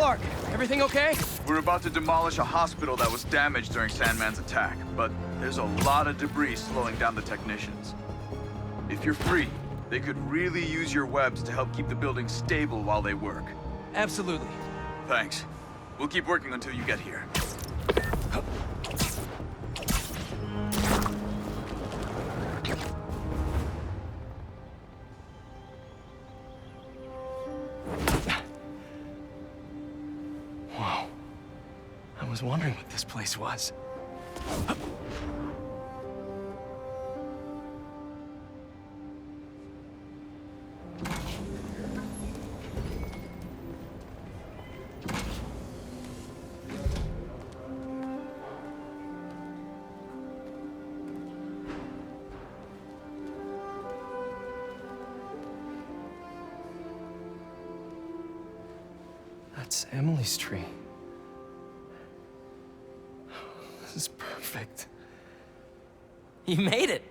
Clark, everything okay? We're about to demolish a hospital that was damaged during Sandman's attack, but there's a lot of debris slowing down the technicians. If you're free, they could really use your webs to help keep the building stable while they work. Absolutely. Thanks. We'll keep working until you get here. Whoa. I was wondering what this place was. That's Emily's tree. This is perfect. You made it!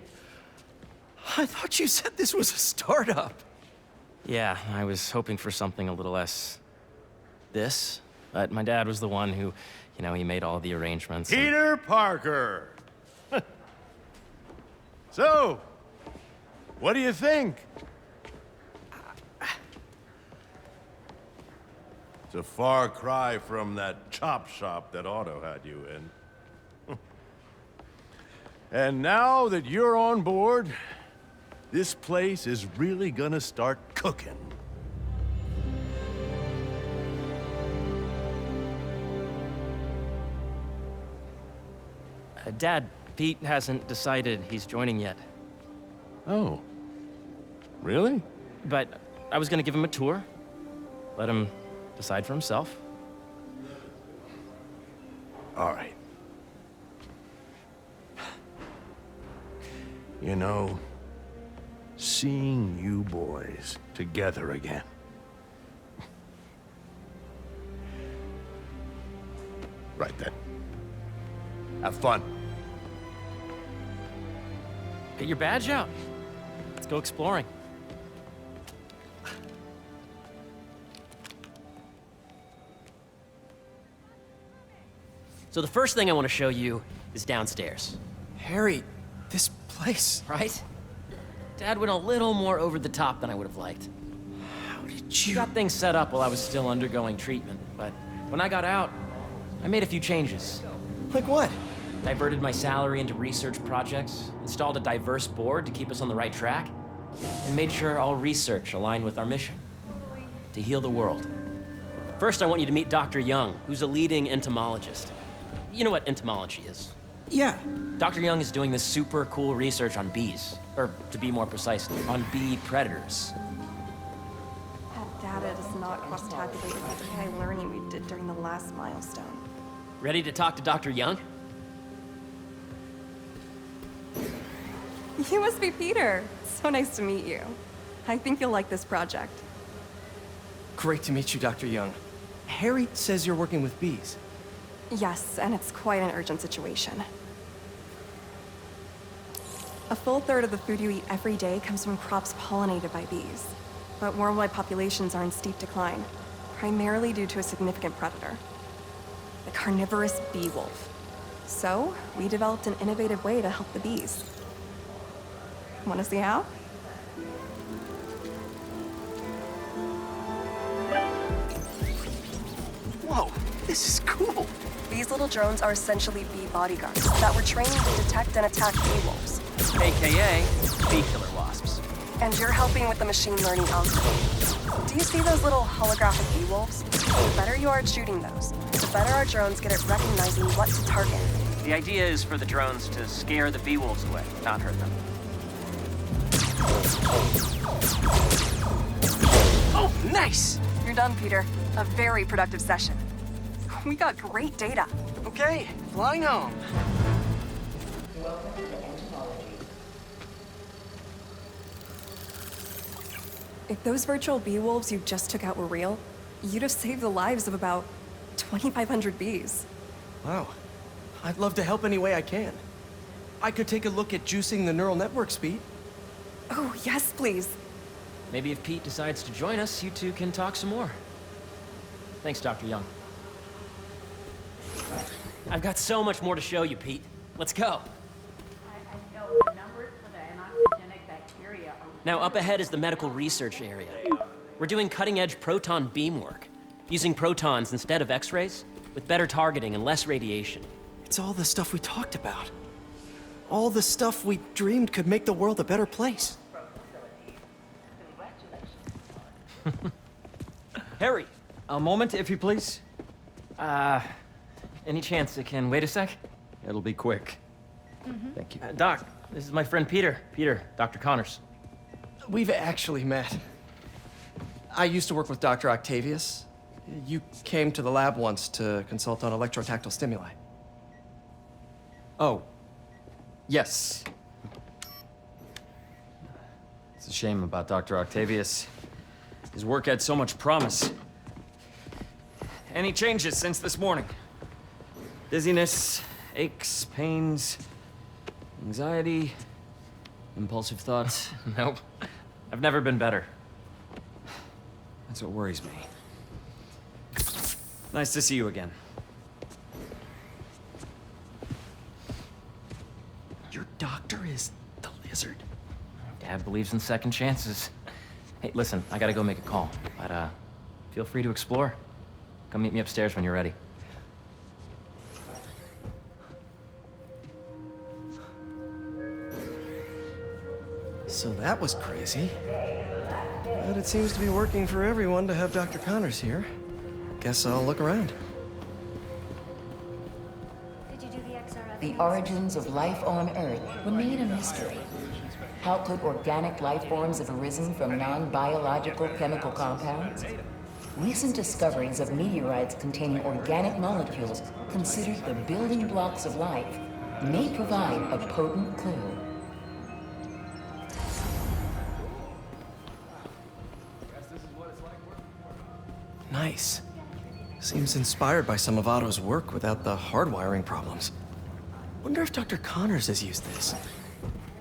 I thought you said this was a startup. Yeah, I was hoping for something a little less... this, but my dad was the one who, he made all the arrangements. Peter Parker! So, what do you think? It's a far cry from that chop shop that Otto had you in. And now that you're on board, this place is really gonna start cooking. Dad, Pete hasn't decided he's joining yet. Oh. Really? But I was gonna give him a tour. Let him decide for himself. All right. You know, seeing you boys together again. Right then. Have fun. Get your badge out. Let's go exploring. So the first thing I want to show you is downstairs. Harry, this place. Right? Dad went a little more over the top than I would have liked. How did He you... got things set up while I was still undergoing treatment, but when I got out, I made a few changes. Like what? Diverted my salary into research projects, installed a diverse board to keep us on the right track, and made sure all research aligned with our mission, to heal the world. First, I want you to meet Dr. Young, who's a leading entomologist. You know what entomology is? Yeah. Dr. Young is doing this super cool research on bees, or to be more precise, on bee predators. That data does not cross-tabulate with the AI learning we did during the last milestone. Ready to talk to Dr. Young? You must be Peter. So nice to meet you. I think you'll like this project. Great to meet you, Dr. Young. Harry says you're working with bees. Yes, and it's quite an urgent situation. A full third of the food you eat every day comes from crops pollinated by bees. But worldwide populations are in steep decline, primarily due to a significant predator, the carnivorous bee wolf. So, we developed an innovative way to help the bees. Want to see how? Whoa, this is cool. These little drones are essentially bee bodyguards that were trained to detect and attack bee wolves. AKA bee killer wasps. And you're helping with the machine learning algorithm. Do you see those little holographic bee wolves? The better you are at shooting those, the better our drones get at recognizing what to target. The idea is for the drones to scare the bee wolves away, not hurt them. Oh, nice! You're done, Peter. A very productive session. We got great data. Okay, flying home. If those virtual bee wolves you just took out were real, you'd have saved the lives of about 2,500 bees. Wow. I'd love to help any way I can. I could take a look at juicing the neural network speed. Oh, yes, please. Maybe if Pete decides to join us, you two can talk some more. Thanks, Dr. Young. I've got so much more to show you, Pete. Let's go. I know the numbers for the anoxygenic bacteria are... Now, up ahead is the medical research area. We're doing cutting-edge proton beam work, using protons instead of X-rays, with better targeting and less radiation. It's all the stuff we talked about. All the stuff we dreamed could make the world a better place. Harry! A moment, if you please. Any chance it can wait a sec? It'll be quick. Thank you. Doc, this is my friend Peter. Peter, Dr. Connors. We've actually met. I used to work with Dr. Octavius. You came to the lab once to consult on electrotactile stimuli. Oh. Yes. It's a shame about Dr. Octavius. His work had so much promise. Any changes since this morning? Dizziness, aches, pains, anxiety, impulsive thoughts. Nope. I've never been better. That's what worries me. Nice to see you again. Your doctor is the lizard. Dad believes in second chances. Hey, listen, I gotta go make a call, but feel free to explore. Come meet me upstairs when you're ready. So that was crazy. But it seems to be working for everyone to have Dr. Connors here. Guess I'll look around. The origins of life on Earth remain a mystery. How could organic life forms have arisen from non-biological chemical compounds? Recent discoveries of meteorites containing organic molecules considered the building blocks of life may provide a potent clue. Nice. Seems inspired by some of Otto's work without the hardwiring problems. Wonder if Dr. Connors has used this.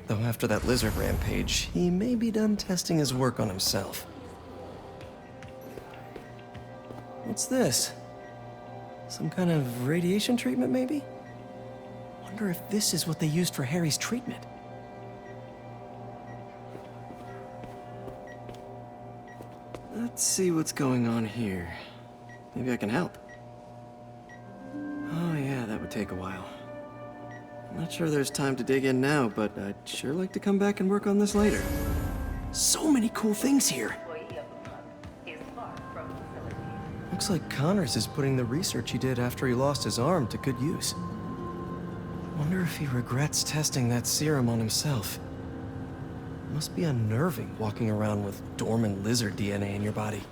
Though after that lizard rampage, he may be done testing his work on himself. What's this? Some kind of radiation treatment, maybe? Wonder if this is what they used for Harry's treatment. Let's see what's going on here. Maybe I can help. Oh yeah, that would take a while. Not sure there's time to dig in now, but I'd sure like to come back and work on this later. So many cool things here. Looks like Connors is putting the research he did after he lost his arm to good use. Wonder if he regrets testing that serum on himself. Must be unnerving walking around with dormant lizard DNA in your body.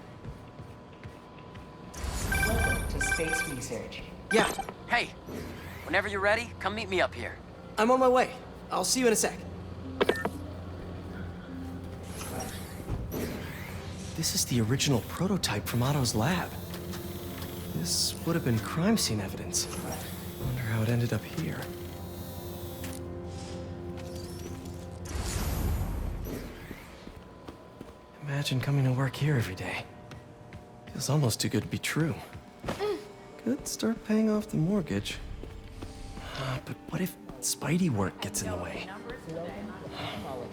Welcome to space research. Yeah, Hey, whenever you're ready, come meet me up here. I'm on my way. I'll see you in a sec. This is the original prototype from Otto's lab. This would have been crime scene evidence. Wonder how it ended up here. Imagine coming to work here every day. Feels almost too good to be true. Could start paying off the mortgage. But what if Spidey work gets in the way?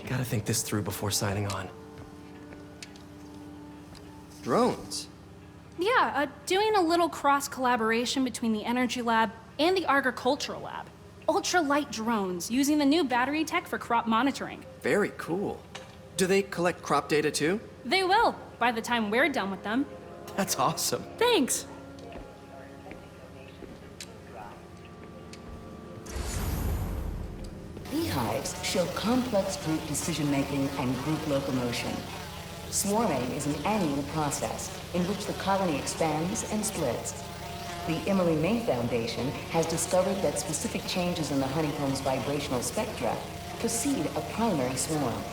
Gotta think this through before signing on. Drones? Yeah, doing a little cross-collaboration between the Energy Lab and the Agricultural Lab. Ultra-light drones using the new battery tech for crop monitoring. Very cool. Do they collect crop data too? They will, by the time we're done with them. That's awesome. Thanks! Beehives show complex group decision-making and group locomotion. Swarming is an annual process in which the colony expands and splits. The Emily May Foundation has discovered that specific changes in the honeycomb's vibrational spectra precede a primary swarm.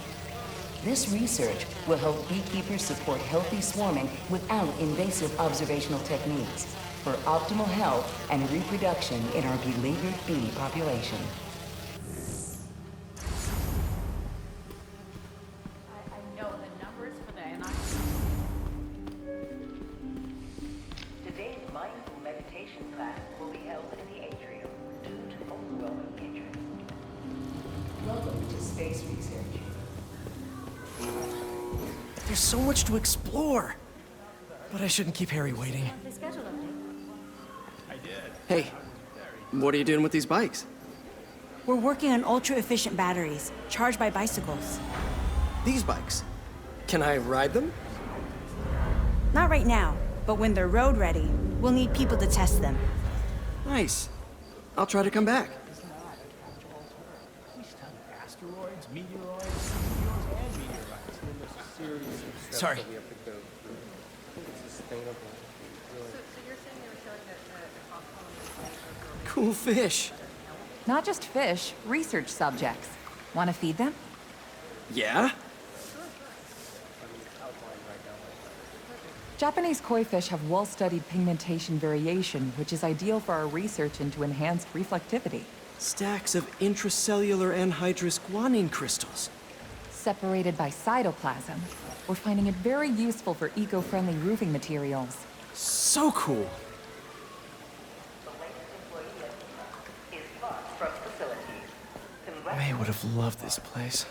This research will help beekeepers support healthy swarming without invasive observational techniques for optimal health and reproduction in our beleaguered bee population. I know the numbers for the anoxygenic... space research. There's so much to explore. But I shouldn't keep Harry waiting. Hey, what are you doing with these bikes? We're working on ultra-efficient batteries, charged by bicycles. These bikes. Can I ride them? Not right now, but when they're road ready, we'll need people to test them. Nice. I'll try to come back. Sorry. Cool fish. Not just fish, research subjects. Want to feed them? Yeah? Japanese koi fish have well-studied pigmentation variation, which is ideal for our research into enhanced reflectivity. Stacks of intracellular anhydrous guanine crystals. Separated by cytoplasm, we're finding it very useful for eco-friendly roofing materials. So cool. May would have loved this place.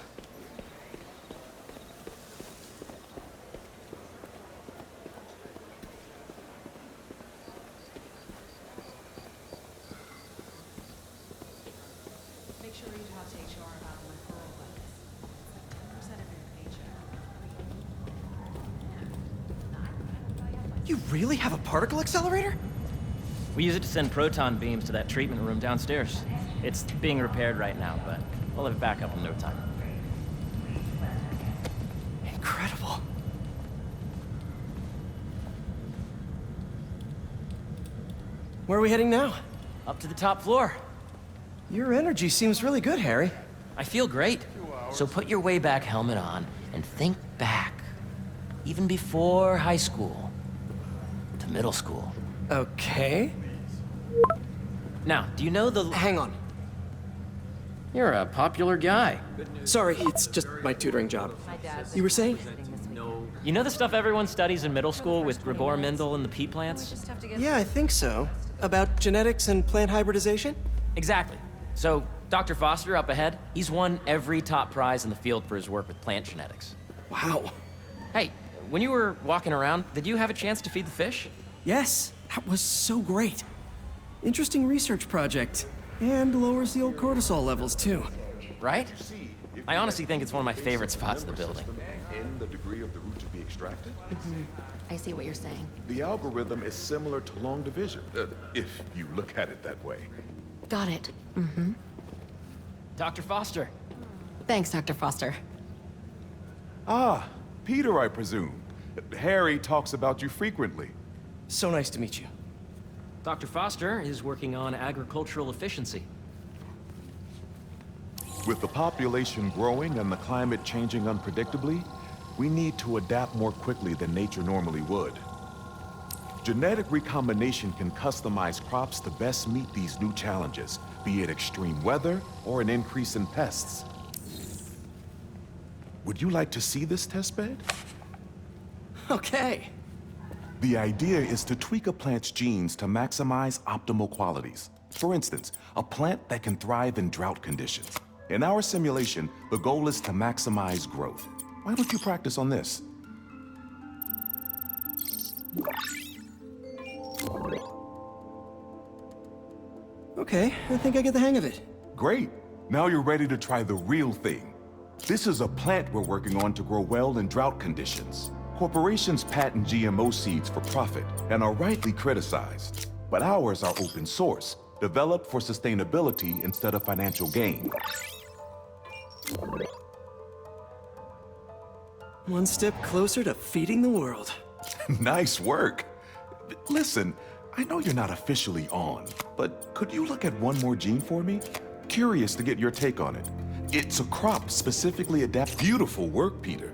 Make sure you talk to HR about the referral bonus. 10% of your paycheck. You really have a particle accelerator? We use it to send proton beams to that treatment room downstairs. It's being repaired right now, but we'll have it back up in no time. Incredible. Where are we heading now? Up to the top floor. Your energy seems really good, Harry. I feel great. So put your way back helmet on and think back. Even before high school. To middle school. Okay. Now, do you know the... Hang on. You're a popular guy. Sorry, it's just my tutoring job. You were saying? You know the stuff everyone studies in middle school with Gregor Mendel and the pea plants? Yeah, I think so. About genetics and plant hybridization? Exactly. So, Dr. Foster up ahead, he's won every top prize in the field for his work with plant genetics. Wow. Hey, when you were walking around, did you have a chance to feed the fish? Yes, that was so great. Interesting research project. And lowers the old cortisol levels, too. Right? I honestly think it's one of my favorite spots in the building. In the degree of the root to be extracted? I see what you're saying. The algorithm is similar to long division, if you look at it that way. Got it. Dr. Foster. Thanks, Dr. Foster. Ah, Peter, I presume. Harry talks about you frequently. So nice to meet you. Dr. Foster is working on agricultural efficiency. With the population growing and the climate changing unpredictably, we need to adapt more quickly than nature normally would. Genetic recombination can customize crops to best meet these new challenges, be it extreme weather or an increase in pests. Would you like to see this testbed? Okay. The idea is to tweak a plant's genes to maximize optimal qualities. For instance, a plant that can thrive in drought conditions. In our simulation, the goal is to maximize growth. Why don't you practice on this? Okay, I think I get the hang of it. Great. Now you're ready to try the real thing. This is a plant we're working on to grow well in drought conditions. Corporations patent GMO seeds for profit and are rightly criticized. But ours are open source, developed for sustainability instead of financial gain. One step closer to feeding the world. Nice work. Listen, I know you're not officially on, but could you look at one more gene for me? Curious to get your take on it. It's a crop specifically adapted. Beautiful work, Peter.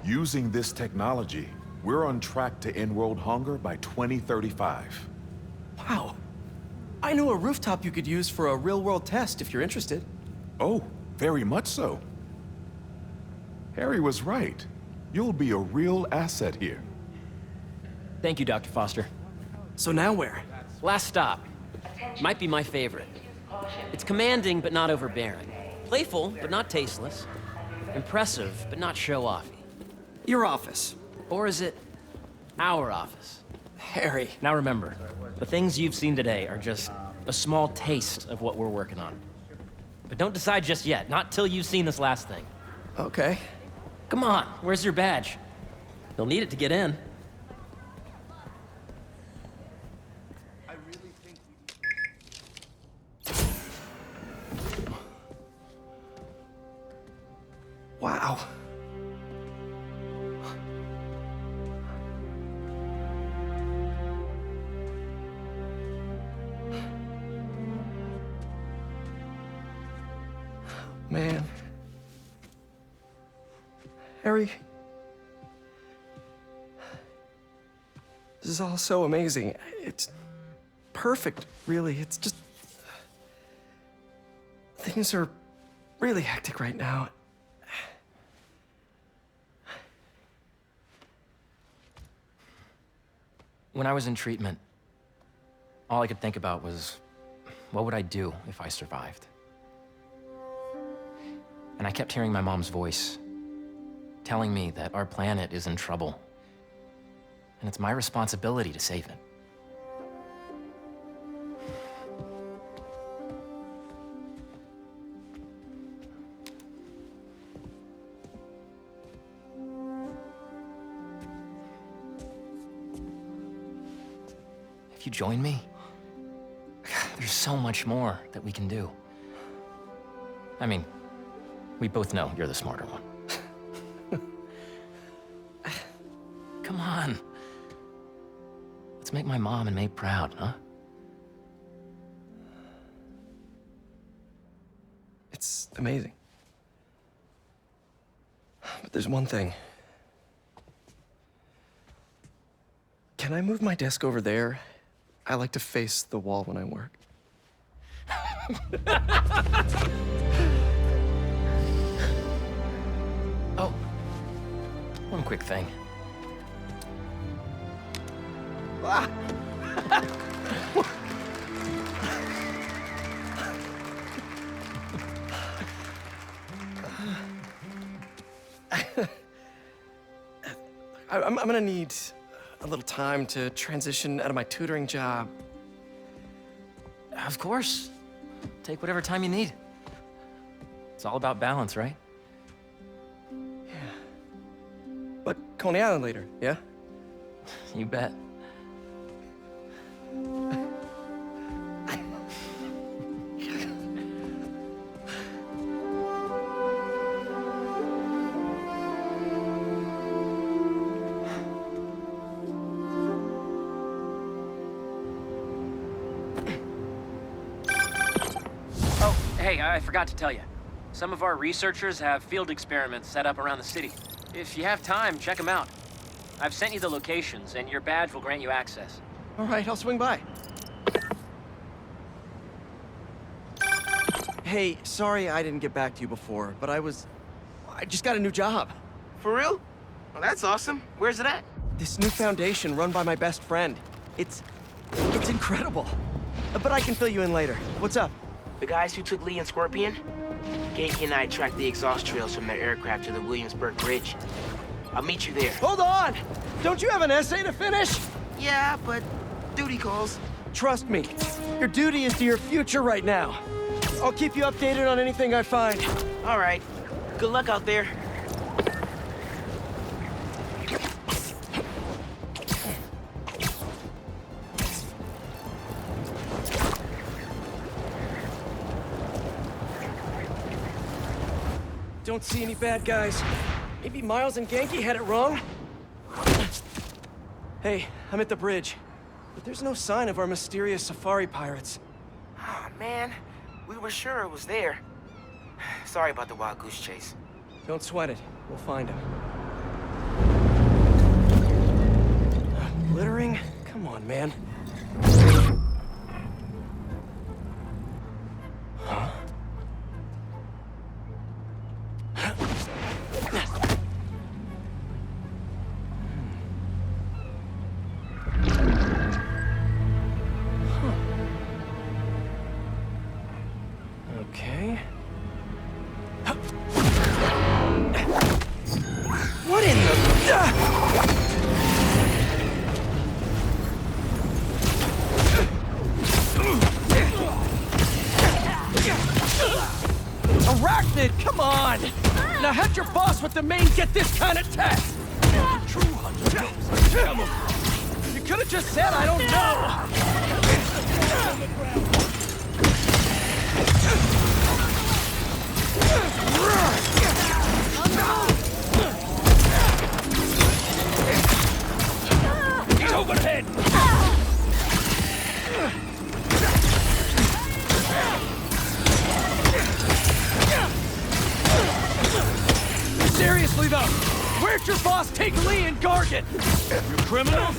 Using this technology, we're on track to end world hunger by 2035. Wow. I know a rooftop you could use for a real-world test if you're interested. Oh, very much so. Harry was right. You'll be a real asset here. Thank you, Dr. Foster. So now where? Last stop. Might be my favorite. It's commanding, but not overbearing. Playful, but not tasteless. Impressive, but not show-offy. Your office. Or is it our office? Harry. Now remember, the things you've seen today are just a small taste of what we're working on. But don't decide just yet, not till you've seen this last thing. Okay. Come on, where's your badge? You'll need it to get in. Wow. Man. Harry. This is all so amazing. It's perfect, really. It's just... Things are really hectic right now. When I was in treatment, all I could think about was, what would I do if I survived? And I kept hearing my mom's voice, telling me that our planet is in trouble, and it's my responsibility to save it. If you join me, there's so much more that we can do. I mean, we both know you're the smarter one. Come on. Let's make my mom and May proud, huh? It's amazing. But there's one thing. Can I move my desk over there? I like to face the wall when I work. Oh, one quick thing. Ah. I'm gonna need a little time to transition out of my tutoring job. Of course. Take whatever time you need. It's all about balance, right? Yeah. But Coney Island later, yeah? You bet. Hey, I forgot to tell you. Some of our researchers have field experiments set up around the city. If you have time, check them out. I've sent you the locations, and your badge will grant you access. All right, I'll swing by. Hey, sorry I didn't get back to you before, but I just got a new job. For real? Well, that's awesome. Where's it at? This new foundation run by my best friend. It's incredible. But I can fill you in later. What's up? The guys who took Lee and Scorpion? Genki and I tracked the exhaust trails from their aircraft to the Williamsburg Bridge. I'll meet you there. Hold on! Don't you have an essay to finish? Yeah, but duty calls. Trust me, your duty is to your future right now. I'll keep you updated on anything I find. All right. Good luck out there. Don't see any bad guys. Maybe Miles and Genki had it wrong? Hey, I'm at the bridge. But there's no sign of our mysterious safari pirates. Oh, man. We were sure it was there. Sorry about the wild goose chase. Don't sweat it. We'll find him. Glittering? Come on, man. Huh? on! Now how'd your boss with the main get this kind of tech? True hunter knows. Come on. You could have just said I don't know! He's overhead. Seriously though, where'd your boss take Lee and Gargan? You criminals?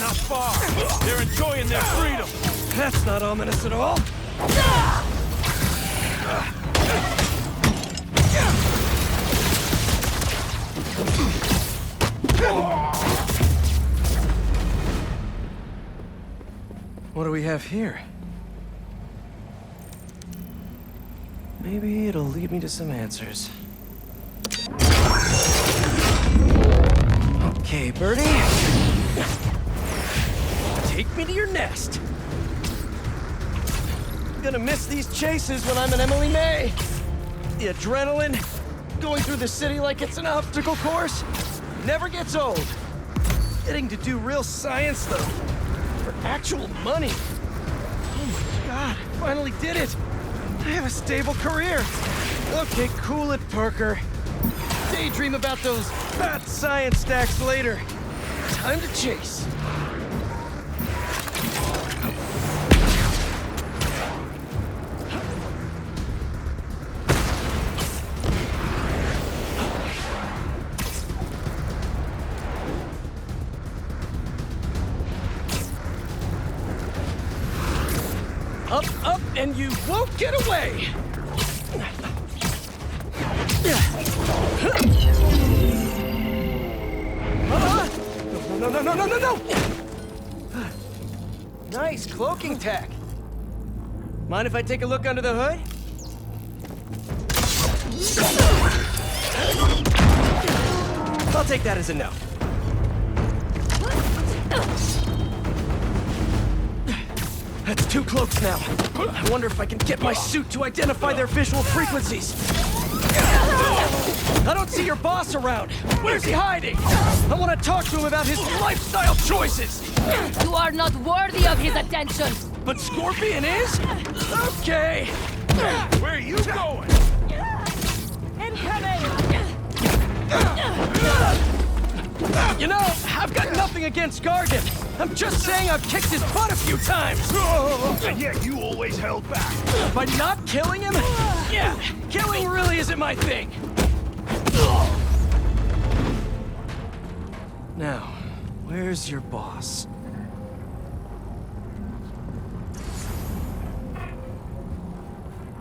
Not far. They're enjoying their freedom. That's not ominous at all. What do we have here? Maybe it'll lead me to some answers. Okay, Birdie. Take me to your nest. I'm gonna miss these chases when I'm an Emily May. The adrenaline, going through the city like it's an obstacle course, never gets old. Getting to do real science, though, for actual money. Oh my God, finally did it. I have a stable career. Okay, cool it, Parker. Daydream about those fat science stacks later. Time to chase. Up, up, and you won't get away! No! Nice cloaking tech. Mind if I take a look under the hood? I'll take that as a no. That's 2 cloaks now. I wonder if I can get my suit to identify their visual frequencies. I don't see your boss around. Where's he hiding? I want to talk to him about his lifestyle choices. You are not worthy of his attention. But Scorpion is? Okay. Where are you going? You know, I've got nothing against Gargan. I'm just saying I've kicked his butt a few times. And yet you always held back. By not killing him? Yeah, killing really isn't my thing. Now, where's your boss?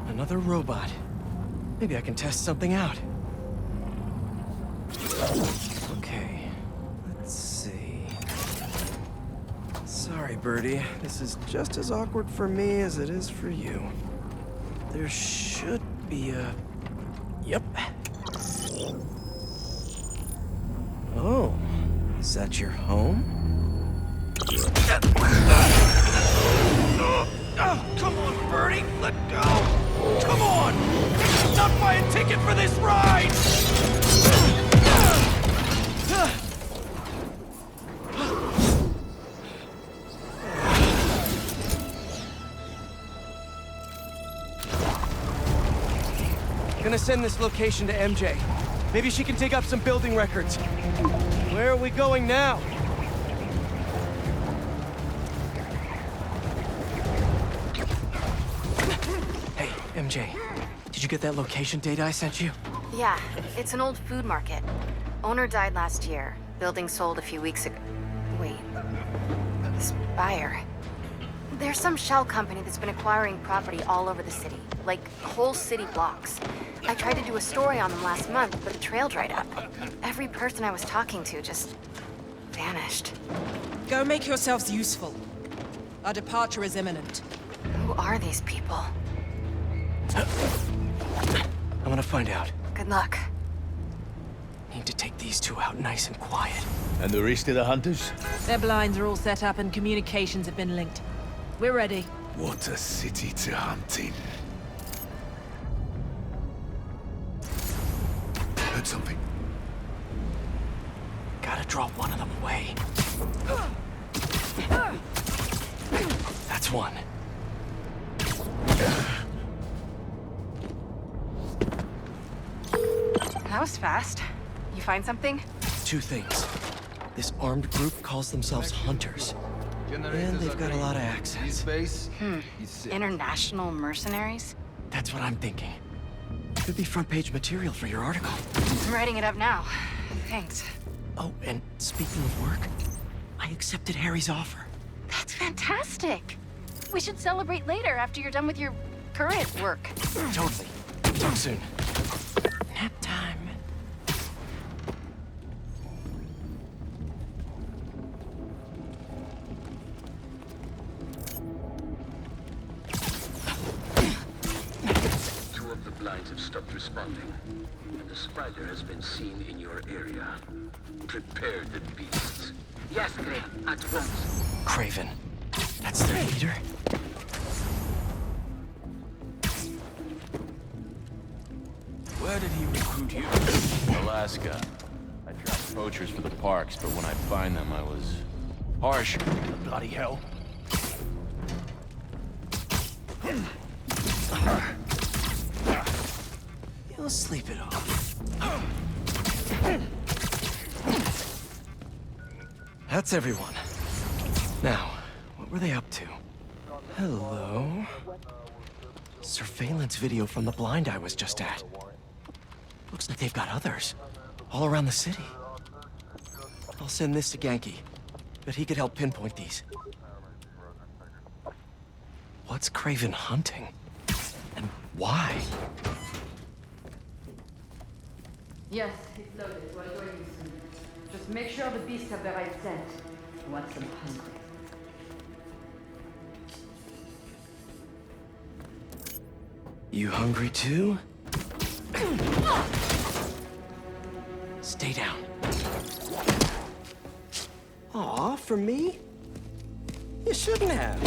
Another robot. Maybe I can test something out. Okay, let's see. Sorry, Birdie. This is just as awkward for me as it is for you. There should be a... Yep. Oh, is that your home? Oh, come on, Birdie, let go! Come on! Not buy a ticket for this ride! Gonna send this location to MJ. Maybe she can dig up some building records. Where are we going now? Hey, MJ. Did you get that location data I sent you? Yeah, it's an old food market. Owner died last year. Building sold a few weeks ago. Wait. Spire. There's some shell company that's been acquiring property all over the city. Like, whole city blocks. I tried to do a story on them last month, but the trail dried up. Every person I was talking to just... vanished. Go make yourselves useful. Our departure is imminent. Who are these people? I'm gonna find out. Good luck. Need to take these 2 out nice and quiet. And the rest of the hunters? Their blinds are all set up and communications have been linked. We're ready. What a city to hunt in. Gotta draw one of them away. That's one. That was fast. You find something? Two things. This armed group calls themselves Hunters. And they've got a lot of accents. International mercenaries? That's what I'm thinking. Could be front page material for your article. I'm writing it up now. Thanks. Oh, and speaking of work, I accepted Harry's offer. That's fantastic. We should celebrate later after you're done with your current work. Totally. Talk soon. Nap time. Two of the blinds have stopped responding, and the spider has been seen in your area. Prepare the beasts. Yes, Gray, at once. Craven. That's their leader? Where did he recruit you? Alaska. I tracked poachers for the parks, but when I find them, I was harsh. Bloody hell. You'll sleep it off. That's everyone. Now, what were they up to? Hello? Surveillance video from the blind I was just at. Looks like they've got others. All around the city. I'll send this to Genki. Bet he could help pinpoint these. What's Craven hunting? And why? Yes, it's loaded. We're going soon. Just make sure the beasts have the right scent. I want some hungry. You hungry too? Stay down. Aw, for me? You shouldn't have.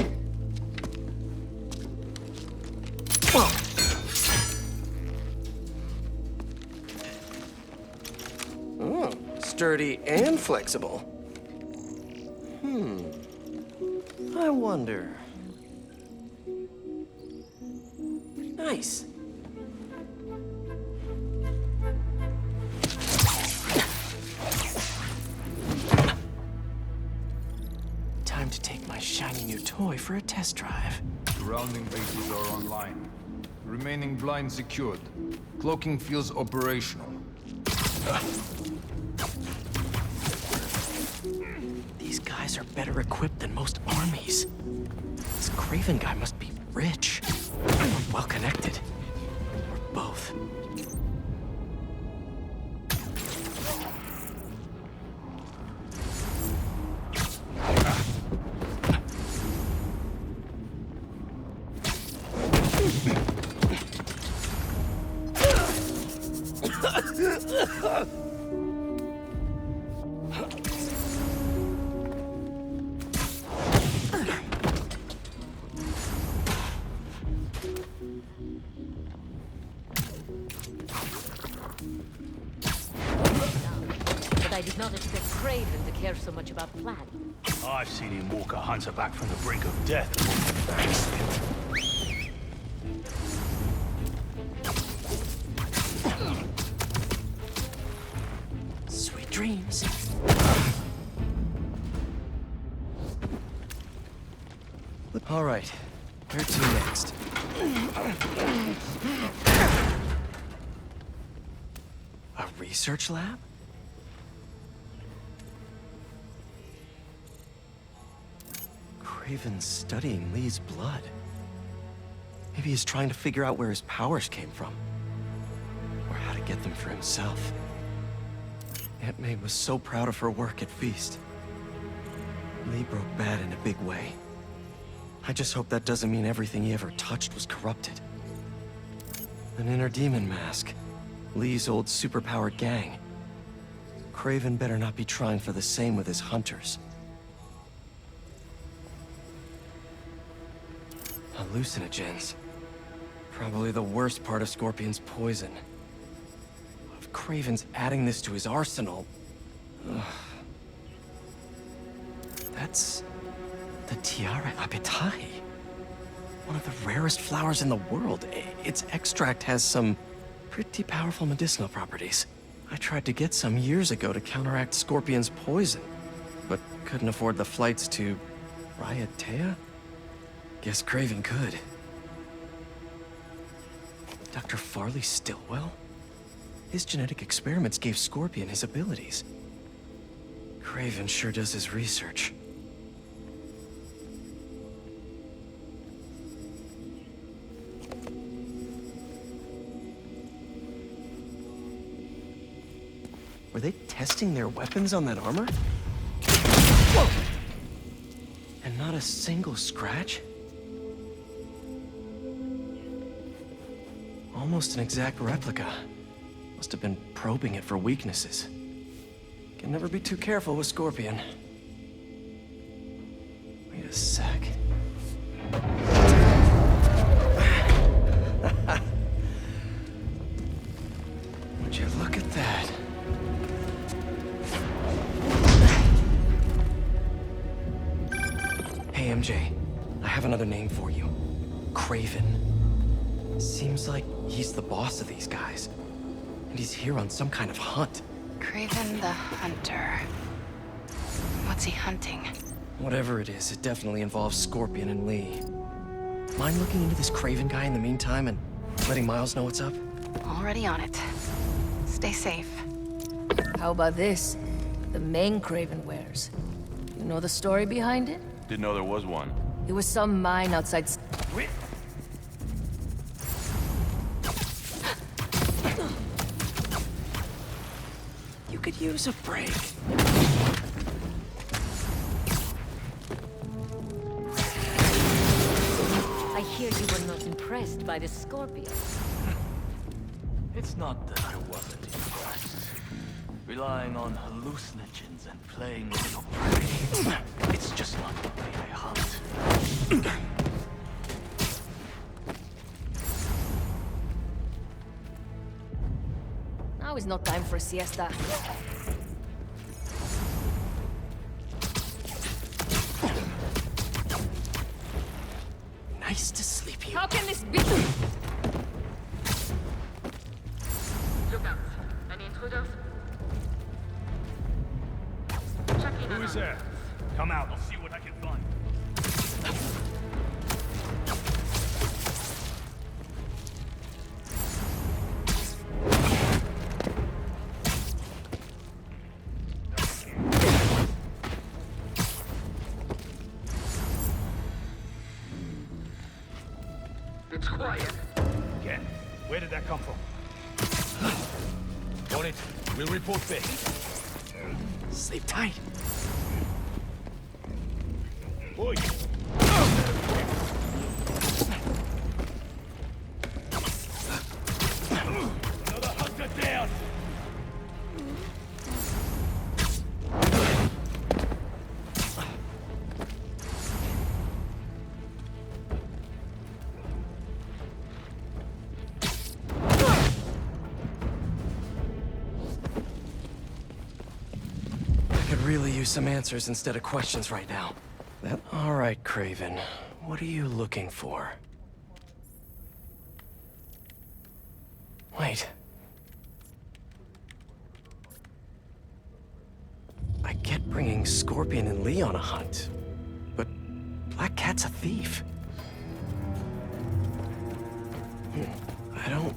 Oh, sturdy and flexible. I wonder. Nice. Time to take my shiny new toy for a test drive. Surrounding bases are online. Remaining blind secured. Cloaking feels operational. These guys are better equipped than most armies. This Craven guy must be rich. Or well connected. Or both. But I did not expect Craven to care so much about plan. I've seen him walk a hunter back from the brink of death. Sweet dreams. All right, where to next? A research lab? Craven's studying Lee's blood. Maybe he's trying to figure out where his powers came from. Or how to get them for himself. Aunt May was so proud of her work at Feast. Lee broke bad in a big way. I just hope that doesn't mean everything he ever touched was corrupted. An inner demon mask. Lee's old superpowered gang. Craven better not be trying for the same with his hunters. Hallucinogens. Probably the worst part of Scorpion's poison. If Craven's adding this to his arsenal... Ugh. That's the Tiara Apitai. One of the rarest flowers in the world. Its extract has some pretty powerful medicinal properties. I tried to get some years ago to counteract Scorpion's poison, but couldn't afford the flights to Raiatea? Guess Craven could. Dr. Farley Stillwell? His genetic experiments gave Scorpion his abilities. Craven sure does his research. Were they testing their weapons on that armor? Whoa! And not a single scratch? Almost an exact replica. Must have been probing it for weaknesses. Can never be too careful with Scorpion. Wait a sec. Would you look at that? Hey, MJ. I have another name for you. Craven. Seems like he's the boss of these guys. And he's here on some kind of hunt. Craven the Hunter. What's he hunting? Whatever it is, it definitely involves Scorpion and Lee. Mind looking into this Craven guy in the meantime and letting Miles know what's up? Already on it. Stay safe. How about this? The main Craven wears. You know the story behind it? Didn't know there was one. It was some mine outside... You could use a break. I hear you were not impressed by the Scorpion. It's not that I wasn't impressed. Relying on hallucinogens and playing with your prey. It's just not the way I hunt. Now is not time for a siesta. Nice to sleep here. How can this be? Look out. Any intruders? Who is there? Come out, I'll see what I can find. It's quiet. Ken, where did that come from? On it. We'll report back. Sleep tight. Oi! Another hunter down! I could really use some answers instead of questions right now. All right, Craven. What are you looking for? Wait. I get bringing Scorpion and Lee on a hunt, but Black Cat's a thief. I don't...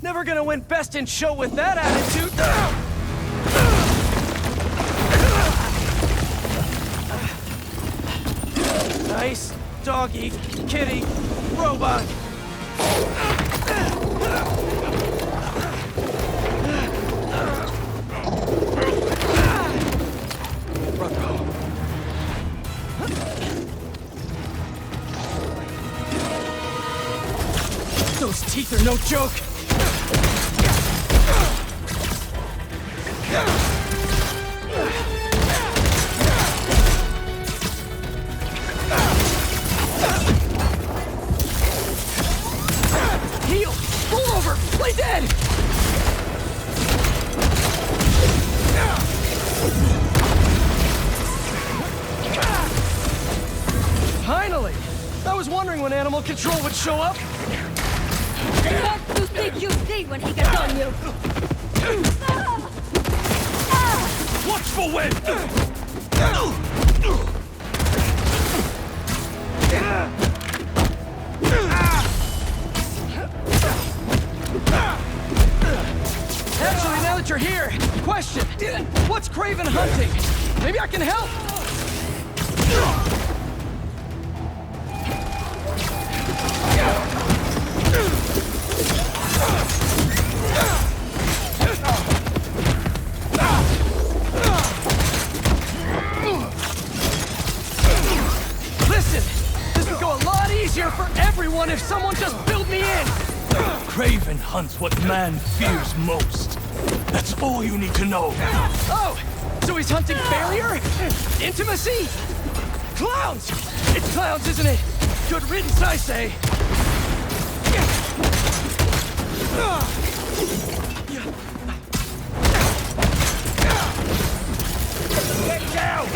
Never gonna win Best in Show with that attitude! Nice doggy, kitty, robot! Those teeth are no joke! Heal! Pull over! Play dead! thermal control would show up? What do you think you see when he gets on you? Watch for wind! Actually, now that you're here, question. What's Craven hunting? Maybe I can help! Listen, this would go a lot easier for everyone if someone just filled me in! Craven hunts what man fears most. That's all you need to know. Oh, so he's hunting failure? Intimacy? Clowns! It's clowns, isn't it? Good riddance, I say. Get down!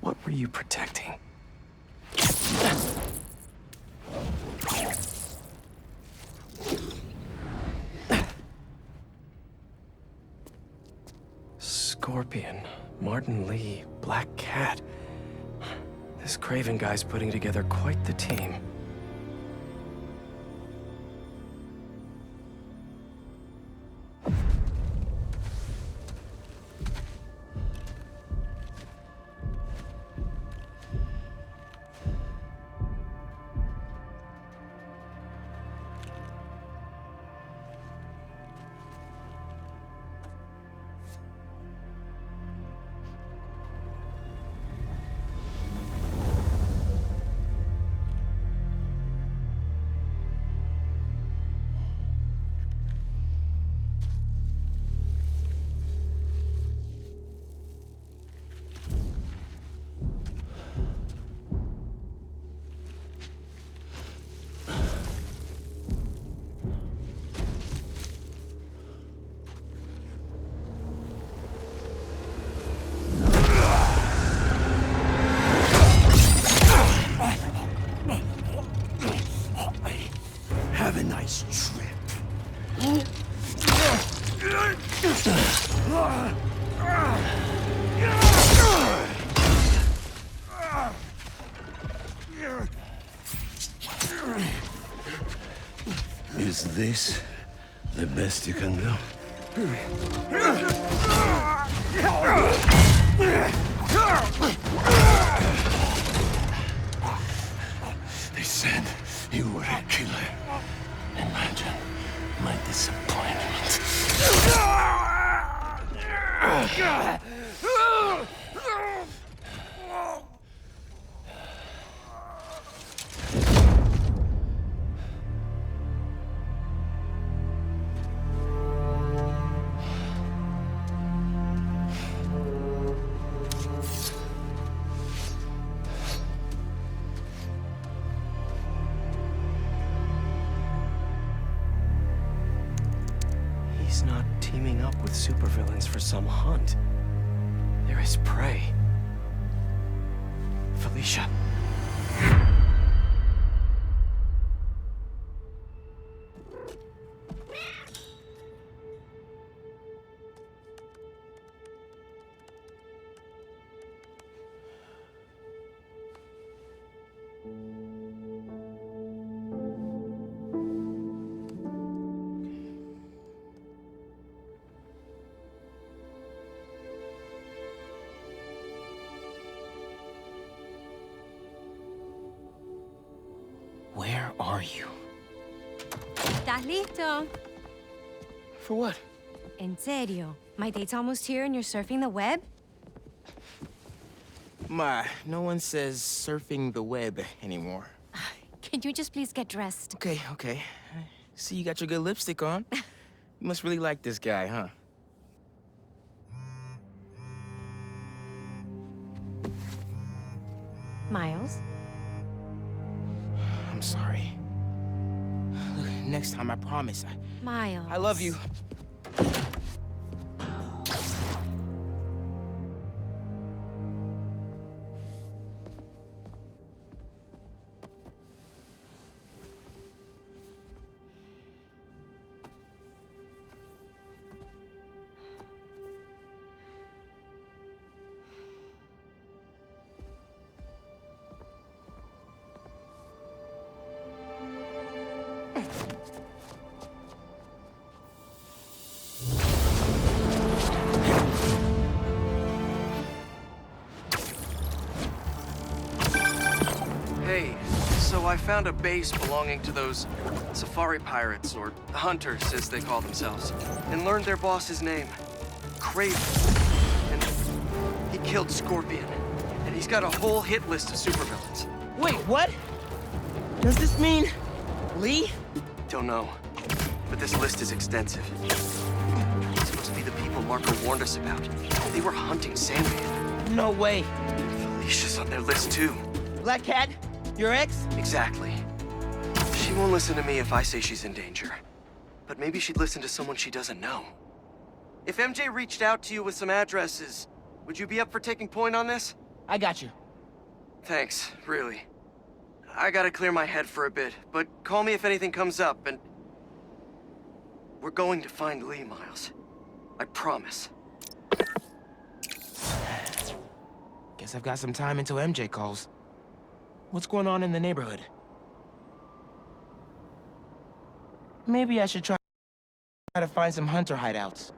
What were you protecting? Scorpion, Martin Lee, Black Cat. This Craven guy's putting together quite the team. Have a nice trip. Is this the best you can do? They said you were a killer. Imagine my disappointment. He's not teaming up with supervillains for some hunt. There is prey. Felicia. Where are you? ¿Estás listo? For what? En serio. My date's almost here and you're surfing the web? Ma, no one says surfing the web anymore. Can you just please get dressed? Okay, okay. See, you got your good lipstick on. You must really like this guy, huh? Miles? I'm sorry. Look, next time, I promise. Miles. I love you. Hey, so I found a base belonging to those safari pirates, or hunters as they call themselves, and learned their boss's name, Craven. And he killed Scorpion, and he's got a whole hit list of supervillains. Wait, what? Does this mean Lee? Don't know, but this list is extensive. These must be the people Marco warned us about. They were hunting Sandman. No way. Felicia's on their list too. Black Cat? Your ex? Exactly. She won't listen to me if I say she's in danger. But maybe she'd listen to someone she doesn't know. If MJ reached out to you with some addresses, would you be up for taking point on this? I got you. Thanks, really. I gotta clear my head for a bit, but call me if anything comes up, and... We're going to find Lee, Miles. I promise. Guess I've got some time until MJ calls. What's going on in the neighborhood? Maybe I should try to find some hunter hideouts.